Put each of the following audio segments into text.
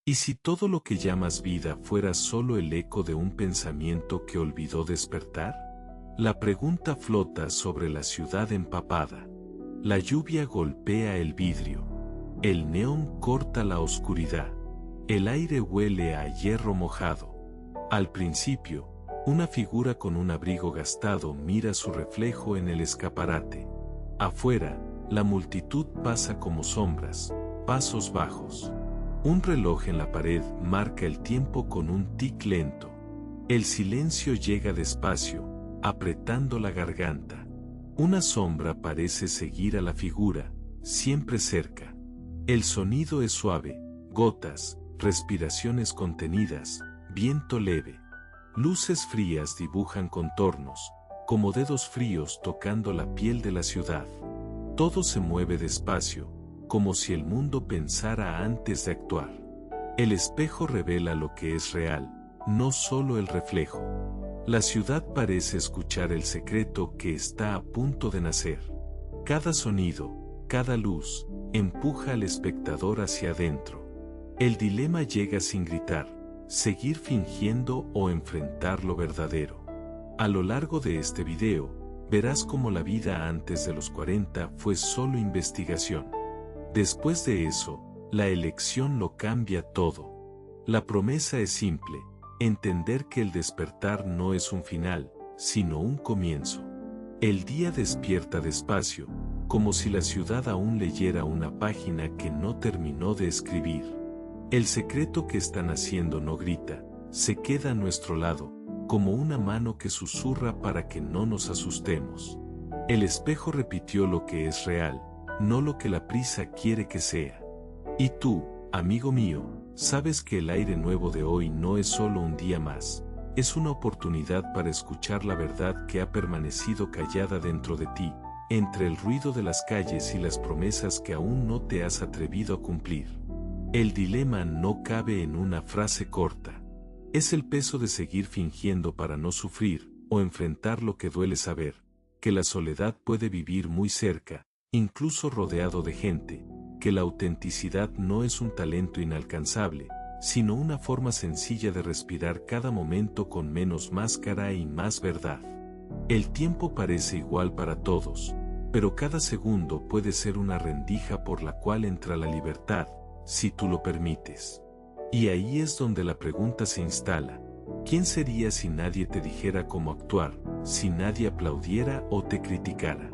¿Y si todo lo que llamas vida fuera solo el eco de un pensamiento que olvidó despertar? La pregunta flota sobre la ciudad empapada. La lluvia golpea el vidrio. El neón corta la oscuridad. El aire huele a hierro mojado. Al principio, una figura con un abrigo gastado mira su reflejo en el escaparate. Afuera, la multitud pasa como sombras, pasos bajos. Un reloj en la pared marca el tiempo con un tic lento. El silencio llega despacio, apretando la garganta. Una sombra parece seguir a la figura, siempre cerca. El sonido es suave, gotas, respiraciones contenidas, viento leve. Luces frías dibujan contornos, como dedos fríos tocando la piel de la ciudad. Todo se mueve despacio, como si el mundo pensara antes de actuar. El espejo revela lo que es real, no solo el reflejo. La ciudad parece escuchar el secreto que está a punto de nacer. Cada sonido, cada luz, empuja al espectador hacia adentro. El dilema llega sin gritar, seguir fingiendo o enfrentar lo verdadero. A lo largo de este video, verás cómo la vida antes de los 40 fue solo investigación. Después de eso, la elección lo cambia todo. La promesa es simple, entender que el despertar no es un final, sino un comienzo. El día despierta despacio, como si la ciudad aún leyera una página que no terminó de escribir. El secreto que están haciendo no grita, se queda a nuestro lado, como una mano que susurra para que no nos asustemos. El espejo repitió lo que es real, no lo que la prisa quiere que sea. Y tú, amigo mío, sabes que el aire nuevo de hoy no es solo un día más, es una oportunidad para escuchar la verdad que ha permanecido callada dentro de ti, entre el ruido de las calles y las promesas que aún no te has atrevido a cumplir. El dilema no cabe en una frase corta. Es el peso de seguir fingiendo para no sufrir, o enfrentar lo que duele saber, que la soledad puede vivir muy cerca, incluso rodeado de gente, que la autenticidad no es un talento inalcanzable, sino una forma sencilla de respirar cada momento con menos máscara y más verdad. El tiempo parece igual para todos, pero cada segundo puede ser una rendija por la cual entra la libertad, si tú lo permites. Y ahí es donde la pregunta se instala. ¿Quién serías si nadie te dijera cómo actuar, si nadie aplaudiera o te criticara?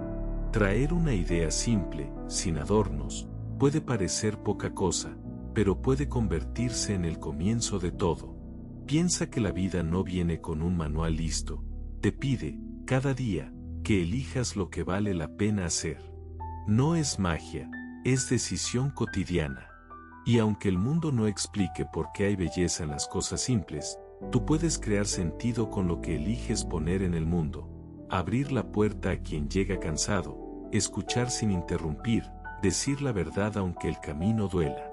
Traer una idea simple, sin adornos, puede parecer poca cosa, pero puede convertirse en el comienzo de todo. Piensa que la vida no viene con un manual listo, te pide, cada día, que elijas lo que vale la pena hacer. No es magia, es decisión cotidiana. Y aunque el mundo no explique por qué hay belleza en las cosas simples, tú puedes crear sentido con lo que eliges poner en el mundo. Abrir la puerta a quien llega cansado, escuchar sin interrumpir, decir la verdad aunque el camino duela.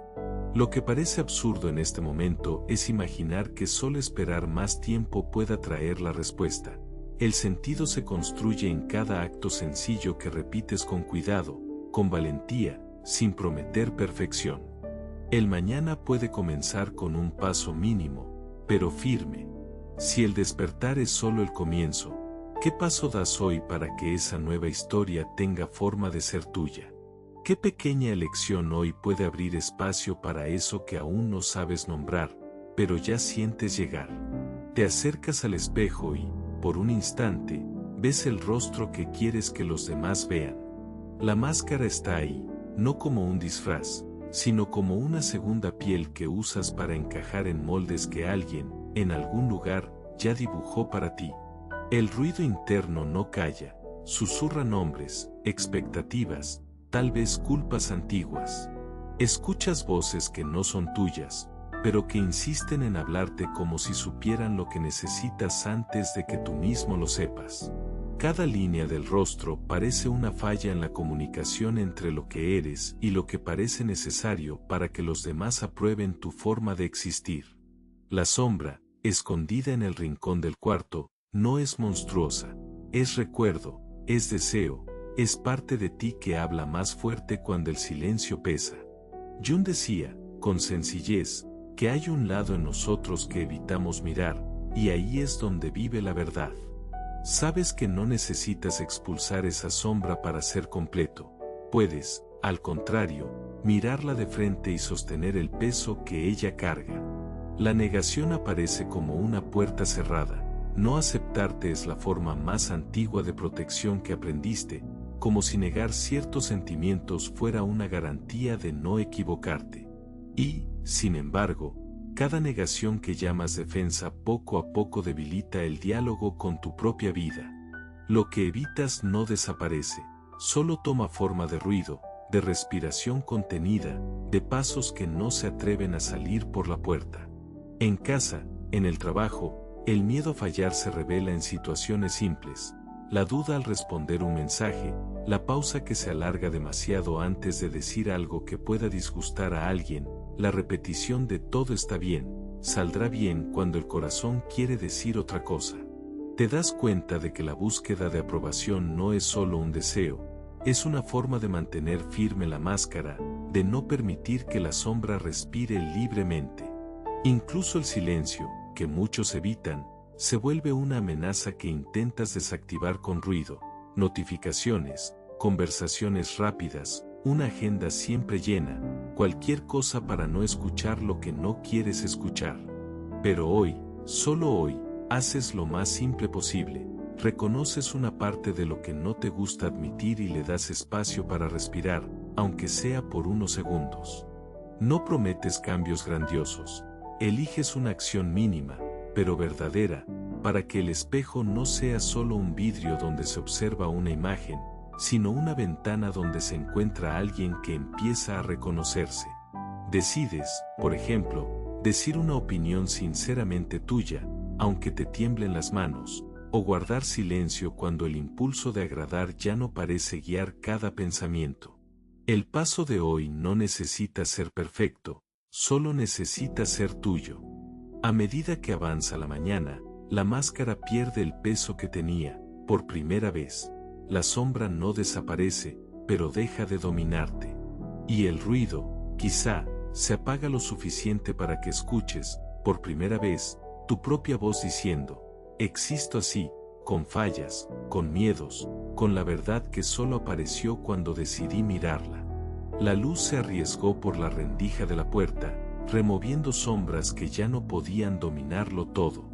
Lo que parece absurdo en este momento es imaginar que solo esperar más tiempo pueda traer la respuesta. El sentido se construye en cada acto sencillo que repites con cuidado, con valentía, sin prometer perfección. El mañana puede comenzar con un paso mínimo, pero firme. Si el despertar es solo el comienzo, ¿qué paso das hoy para que esa nueva historia tenga forma de ser tuya? ¿Qué pequeña elección hoy puede abrir espacio para eso que aún no sabes nombrar, pero ya sientes llegar? Te acercas al espejo y, por un instante, ves el rostro que quieres que los demás vean. La máscara está ahí, no como un disfraz, sino como una segunda piel que usas para encajar en moldes que alguien, en algún lugar, ya dibujó para ti. El ruido interno no calla, susurra nombres, expectativas, tal vez culpas antiguas. Escuchas voces que no son tuyas, pero que insisten en hablarte como si supieran lo que necesitas antes de que tú mismo lo sepas. Cada línea del rostro parece una falla en la comunicación entre lo que eres y lo que parece necesario para que los demás aprueben tu forma de existir. La sombra, escondida en el rincón del cuarto, no es monstruosa, es recuerdo, es deseo, es parte de ti que habla más fuerte cuando el silencio pesa. Jung decía, con sencillez, que hay un lado en nosotros que evitamos mirar, y ahí es donde vive la verdad. Sabes que no necesitas expulsar esa sombra para ser completo. Puedes, al contrario, mirarla de frente y sostener el peso que ella carga. La negación aparece como una puerta cerrada. No aceptarte es la forma más antigua de protección que aprendiste, como si negar ciertos sentimientos fuera una garantía de no equivocarte. Y, sin embargo, cada negación que llamas defensa poco a poco debilita el diálogo con tu propia vida. Lo que evitas no desaparece, solo toma forma de ruido, de respiración contenida, de pasos que no se atreven a salir por la puerta. En casa, en el trabajo, el miedo a fallar se revela en situaciones simples. La duda al responder un mensaje, la pausa que se alarga demasiado antes de decir algo que pueda disgustar a alguien, la repetición de todo está bien, saldrá bien cuando el corazón quiere decir otra cosa. Te das cuenta de que la búsqueda de aprobación no es solo un deseo, es una forma de mantener firme la máscara, de no permitir que la sombra respire libremente. Incluso el silencio, que muchos evitan, se vuelve una amenaza que intentas desactivar con ruido, notificaciones, conversaciones rápidas, una agenda siempre llena, cualquier cosa para no escuchar lo que no quieres escuchar. Pero hoy, solo hoy, haces lo más simple posible, reconoces una parte de lo que no te gusta admitir y le das espacio para respirar, aunque sea por unos segundos. No prometes cambios grandiosos, eliges una acción mínima, pero verdadera, para que el espejo no sea solo un vidrio donde se observa una imagen, sino una ventana donde se encuentra alguien que empieza a reconocerse. Decides, por ejemplo, decir una opinión sinceramente tuya, aunque te tiemblen las manos, o guardar silencio cuando el impulso de agradar ya no parece guiar cada pensamiento. El paso de hoy no necesita ser perfecto, solo necesita ser tuyo. A medida que avanza la mañana, la máscara pierde el peso que tenía, por primera vez. La sombra no desaparece, pero deja de dominarte. Y el ruido, quizá, se apaga lo suficiente para que escuches, por primera vez, tu propia voz diciendo, existo así, con fallas, con miedos, con la verdad que solo apareció cuando decidí mirarla. La luz se arriesgó por la rendija de la puerta, removiendo sombras que ya no podían dominarlo todo.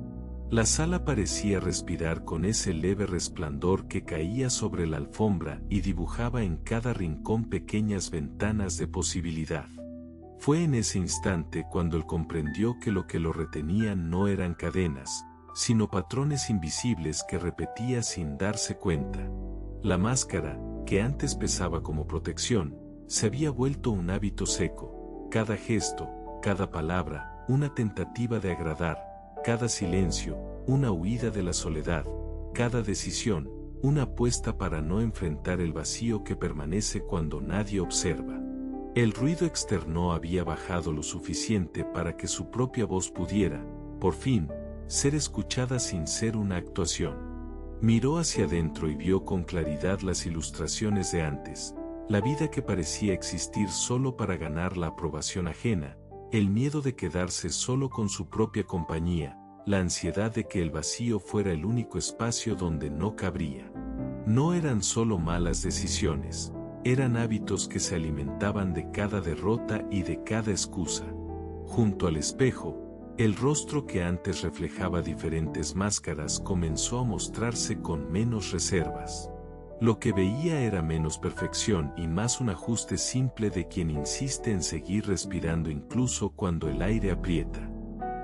La sala parecía respirar con ese leve resplandor que caía sobre la alfombra y dibujaba en cada rincón pequeñas ventanas de posibilidad. Fue en ese instante cuando él comprendió que lo retenía no eran cadenas, sino patrones invisibles que repetía sin darse cuenta. La máscara, que antes pesaba como protección, se había vuelto un hábito seco. Cada gesto, cada palabra, una tentativa de agradar, cada silencio, una huida de la soledad, cada decisión, una apuesta para no enfrentar el vacío que permanece cuando nadie observa. El ruido externo había bajado lo suficiente para que su propia voz pudiera, por fin, ser escuchada sin ser una actuación. Miró hacia adentro y vio con claridad las ilustraciones de antes, la vida que parecía existir solo para ganar la aprobación ajena, el miedo de quedarse solo con su propia compañía, la ansiedad de que el vacío fuera el único espacio donde no cabría. No eran solo malas decisiones, eran hábitos que se alimentaban de cada derrota y de cada excusa. Junto al espejo, el rostro que antes reflejaba diferentes máscaras comenzó a mostrarse con menos reservas. Lo que veía era menos perfección y más un ajuste simple de quien insiste en seguir respirando incluso cuando el aire aprieta.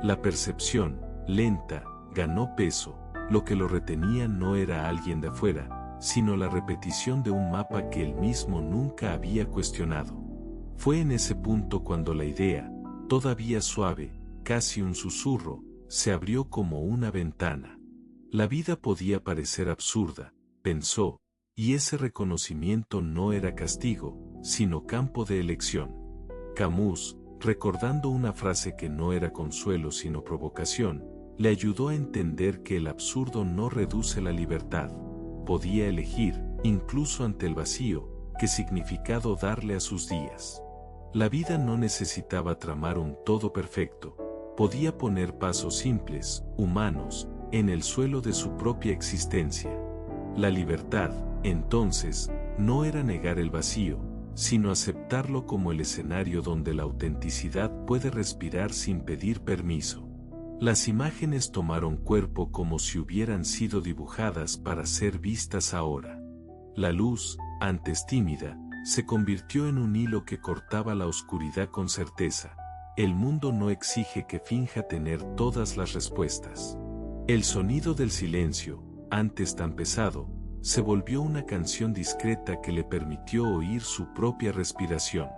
La percepción, lenta, ganó peso, lo que lo retenía no era alguien de afuera, sino la repetición de un mapa que él mismo nunca había cuestionado. Fue en ese punto cuando la idea, todavía suave, casi un susurro, se abrió como una ventana. La vida podía parecer absurda, pensó, y ese reconocimiento no era castigo, sino campo de elección. Camus, recordando una frase que no era consuelo sino provocación, le ayudó a entender que el absurdo no reduce la libertad. Podía elegir, incluso ante el vacío, qué significado darle a sus días. La vida no necesitaba tramar un todo perfecto, podía poner pasos simples, humanos, en el suelo de su propia existencia. La libertad, entonces, no era negar el vacío, sino aceptarlo como el escenario donde la autenticidad puede respirar sin pedir permiso. Las imágenes tomaron cuerpo como si hubieran sido dibujadas para ser vistas ahora. La luz, antes tímida, se convirtió en un hilo que cortaba la oscuridad con certeza. El mundo no exige que finja tener todas las respuestas. El sonido del silencio, antes tan pesado, se volvió una canción discreta que le permitió oír su propia respiración.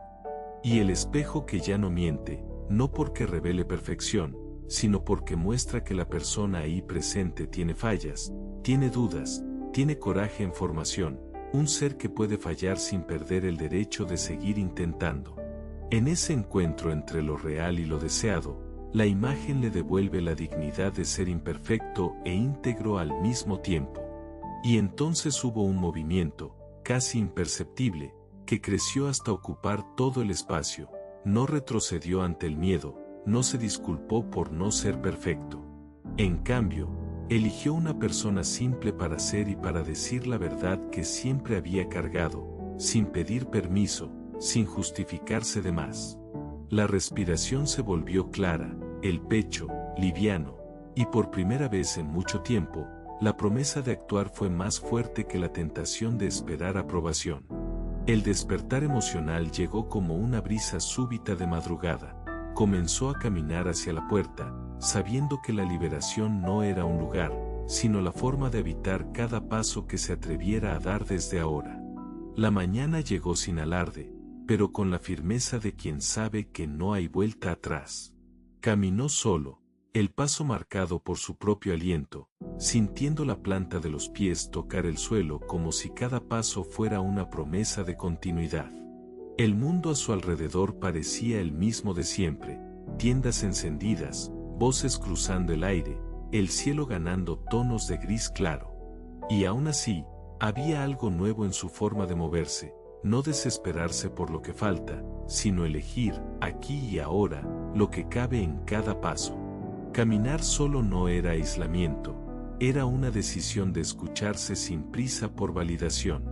Y el espejo que ya no miente, no porque revele perfección, sino porque muestra que la persona ahí presente tiene fallas, tiene dudas, tiene coraje en formación, un ser que puede fallar sin perder el derecho de seguir intentando. En ese encuentro entre lo real y lo deseado, la imagen le devuelve la dignidad de ser imperfecto e íntegro al mismo tiempo. Y entonces hubo un movimiento, casi imperceptible, que creció hasta ocupar todo el espacio, no retrocedió ante el miedo, no se disculpó por no ser perfecto. En cambio, eligió una persona simple para ser y para decir la verdad que siempre había cargado, sin pedir permiso, sin justificarse de más. La respiración se volvió clara, el pecho, liviano, y por primera vez en mucho tiempo, la promesa de actuar fue más fuerte que la tentación de esperar aprobación. El despertar emocional llegó como una brisa súbita de madrugada. Comenzó a caminar hacia la puerta, sabiendo que la liberación no era un lugar, sino la forma de habitar cada paso que se atreviera a dar desde ahora. La mañana llegó sin alarde, pero con la firmeza de quien sabe que no hay vuelta atrás. Caminó solo, el paso marcado por su propio aliento, sintiendo la planta de los pies tocar el suelo como si cada paso fuera una promesa de continuidad. El mundo a su alrededor parecía el mismo de siempre, tiendas encendidas, voces cruzando el aire, el cielo ganando tonos de gris claro. Y aún así, había algo nuevo en su forma de moverse, no desesperarse por lo que falta, sino elegir, aquí y ahora, lo que cabe en cada paso. Caminar solo no era aislamiento, era una decisión de escucharse sin prisa por validación.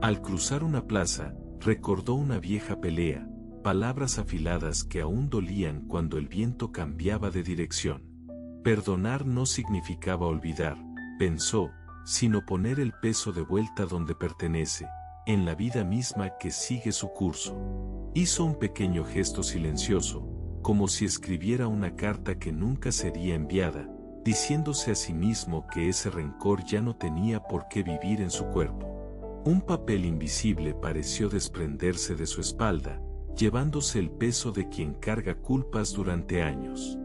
Al cruzar una plaza, recordó una vieja pelea, palabras afiladas que aún dolían cuando el viento cambiaba de dirección. Perdonar no significaba olvidar, pensó, sino poner el peso de vuelta donde pertenece, en la vida misma que sigue su curso. Hizo un pequeño gesto silencioso, como si escribiera una carta que nunca sería enviada, diciéndose a sí mismo que ese rencor ya no tenía por qué vivir en su cuerpo. Un papel invisible pareció desprenderse de su espalda, llevándose el peso de quien carga culpas durante años.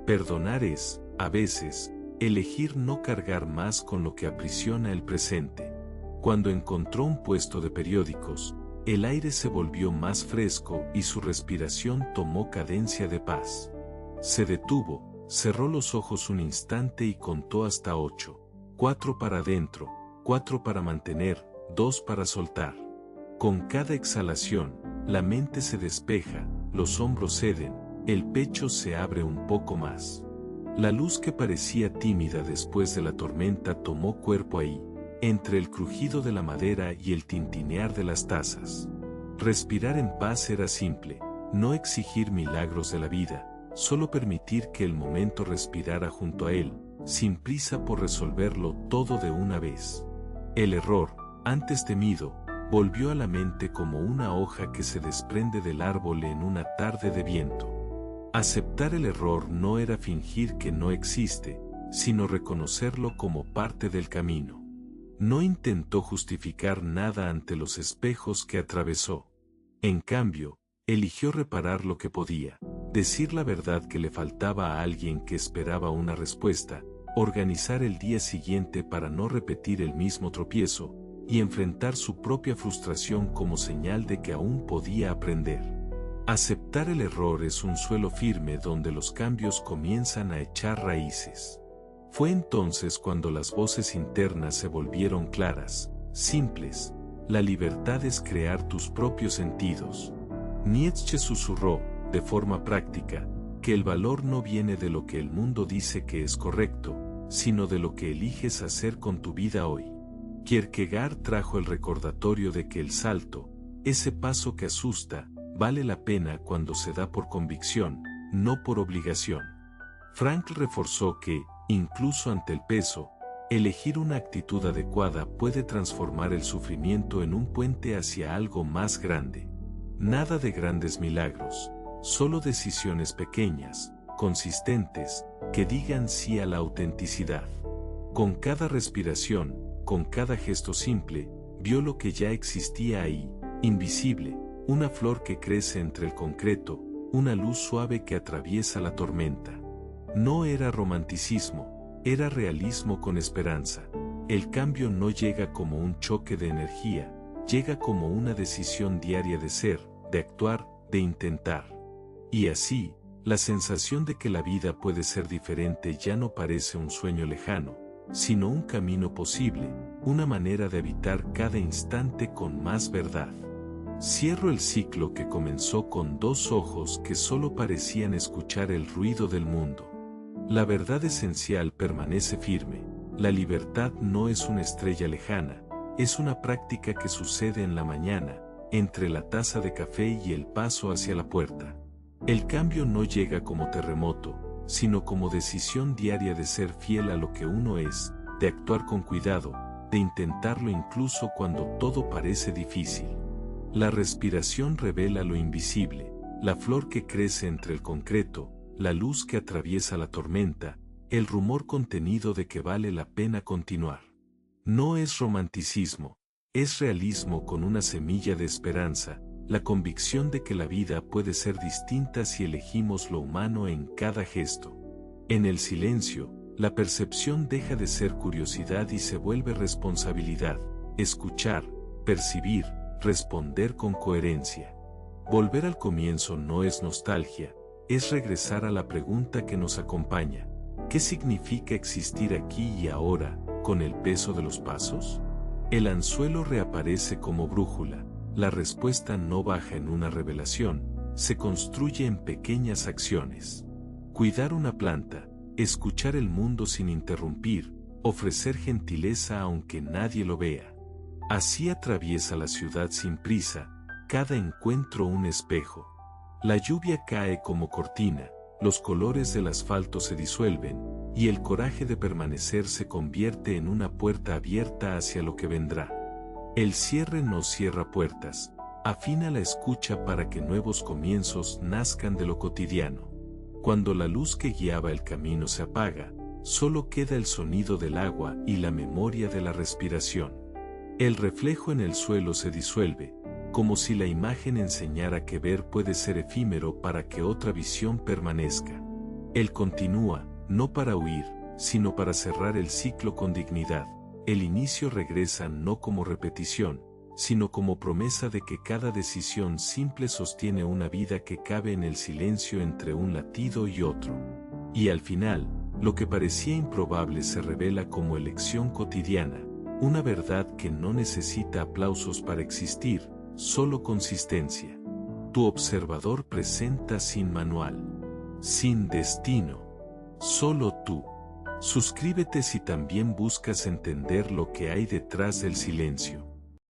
Perdonar es, a veces, elegir no cargar más con lo que aprisiona el presente. Cuando encontró un puesto de periódicos, el aire se volvió más fresco y su respiración tomó cadencia de paz. Se detuvo, cerró los ojos un instante y contó hasta 8. 4 para adentro, 4 para mantener, 2 para soltar. Con cada exhalación, la mente se despeja, los hombros ceden, el pecho se abre un poco más. La luz que parecía tímida después de la tormenta tomó cuerpo ahí, entre el crujido de la madera y el tintinear de las tazas. Respirar en paz era simple, no exigir milagros de la vida, solo permitir que el momento respirara junto a él, sin prisa por resolverlo todo de una vez. El error, antes temido, volvió a la mente como una hoja que se desprende del árbol en una tarde de viento. Aceptar el error no era fingir que no existe, sino reconocerlo como parte del camino. No intentó justificar nada ante los espejos que atravesó. En cambio, eligió reparar lo que podía, decir la verdad que le faltaba a alguien que esperaba una respuesta, organizar el día siguiente para no repetir el mismo tropiezo, y enfrentar su propia frustración como señal de que aún podía aprender. Aceptar el error es un suelo firme donde los cambios comienzan a echar raíces. Fue entonces cuando las voces internas se volvieron claras, simples. La libertad es crear tus propios sentidos. Nietzsche susurró, de forma práctica, que el valor no viene de lo que el mundo dice que es correcto, sino de lo que eliges hacer con tu vida hoy. Kierkegaard trajo el recordatorio de que el salto, ese paso que asusta, vale la pena cuando se da por convicción, no por obligación. Frankl reforzó que, incluso ante el peso, elegir una actitud adecuada puede transformar el sufrimiento en un puente hacia algo más grande. Nada de grandes milagros, solo decisiones pequeñas, consistentes, que digan sí a la autenticidad. Con cada respiración, con cada gesto simple, vio lo que ya existía ahí, invisible, una flor que crece entre el concreto, una luz suave que atraviesa la tormenta. No era romanticismo, era realismo con esperanza. El cambio no llega como un choque de energía, llega como una decisión diaria de ser, de actuar, de intentar. Y así, la sensación de que la vida puede ser diferente ya no parece un sueño lejano, sino un camino posible, una manera de habitar cada instante con más verdad. Cierro el ciclo que comenzó con dos ojos que solo parecían escuchar el ruido del mundo. La verdad esencial permanece firme, la libertad no es una estrella lejana, es una práctica que sucede en la mañana, entre la taza de café y el paso hacia la puerta. El cambio no llega como terremoto, sino como decisión diaria de ser fiel a lo que uno es, de actuar con cuidado, de intentarlo incluso cuando todo parece difícil. La respiración revela lo invisible, la flor que crece entre el concreto, la luz que atraviesa la tormenta, el rumor contenido de que vale la pena continuar. No es romanticismo, es realismo con una semilla de esperanza, la convicción de que la vida puede ser distinta si elegimos lo humano en cada gesto. En el silencio, la percepción deja de ser curiosidad y se vuelve responsabilidad, escuchar, percibir, responder con coherencia. Volver al comienzo no es nostalgia, es regresar a la pregunta que nos acompaña. ¿Qué significa existir aquí y ahora, con el peso de los pasos? El anzuelo reaparece como brújula, la respuesta no baja en una revelación, se construye en pequeñas acciones. Cuidar una planta, escuchar el mundo sin interrumpir, ofrecer gentileza aunque nadie lo vea. Así atraviesa la ciudad sin prisa, cada encuentro un espejo. La lluvia cae como cortina, los colores del asfalto se disuelven, y el coraje de permanecer se convierte en una puerta abierta hacia lo que vendrá. El cierre no cierra puertas, afina la escucha para que nuevos comienzos nazcan de lo cotidiano. Cuando la luz que guiaba el camino se apaga, solo queda el sonido del agua y la memoria de la respiración. El reflejo en el suelo se disuelve, como si la imagen enseñara que ver puede ser efímero para que otra visión permanezca. Él continúa, no para huir, sino para cerrar el ciclo con dignidad. El inicio regresa no como repetición, sino como promesa de que cada decisión simple sostiene una vida que cabe en el silencio entre un latido y otro. Y al final, lo que parecía improbable se revela como elección cotidiana, una verdad que no necesita aplausos para existir, solo consistencia. Tu observador presenta sin manual, sin destino, solo tú. Suscríbete si también buscas entender lo que hay detrás del silencio.